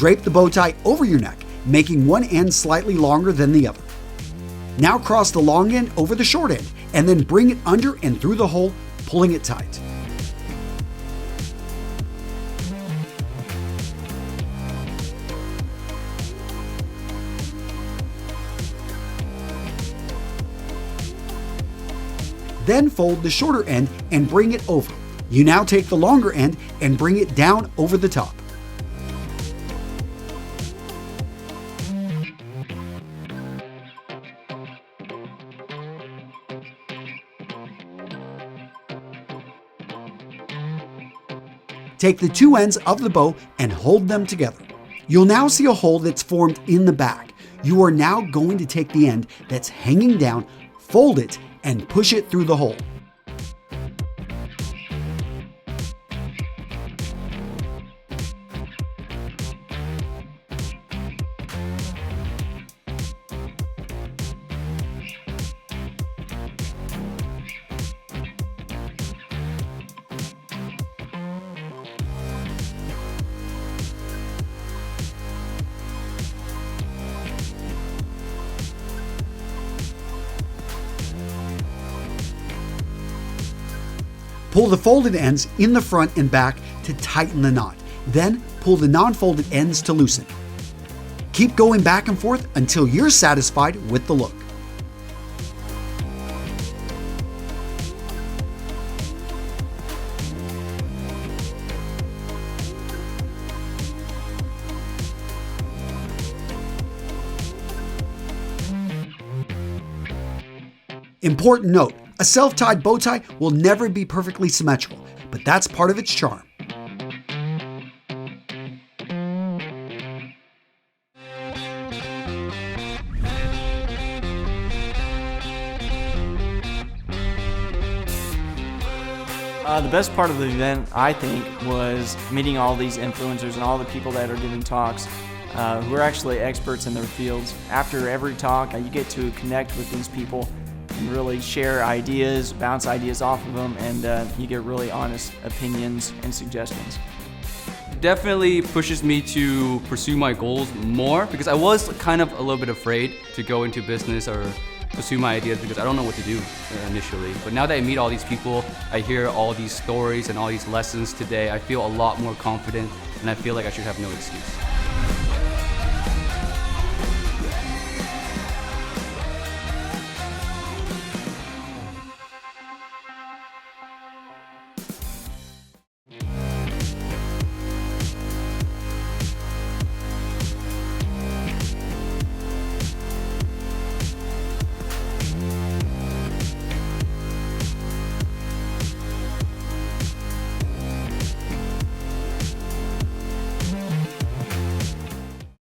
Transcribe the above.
Drape the bow tie over your neck, making one end slightly longer than the other. Now cross the long end over the short end, and then bring it under and through the hole, pulling it tight. Then fold the shorter end and bring it over. You now take the longer end and bring it down over the top. Take the two ends of the bow and hold them together. You'll now see a hole that's formed in the back. You are now going to take the end that's hanging down, fold it, and push it through the hole. Pull the folded ends in the front and back to tighten the knot. Then pull the non-folded ends to loosen. Keep going back and forth until you're satisfied with the look. Important note, a self-tied bow tie will never be perfectly symmetrical, but that's part of its charm. The best part of the event, I think, was meeting all these influencers and all the people that are giving talks who are actually experts in their fields. After every talk, you get to connect with these people and really share ideas, bounce ideas off of them, and you get really honest opinions and suggestions. Definitely pushes me to pursue my goals more, because I was kind of a little bit afraid to go into business or pursue my ideas because I don't know what to do initially. But now that I meet all these people, I hear all these stories and all these lessons today, I feel a lot more confident, and I feel like I should have no excuse.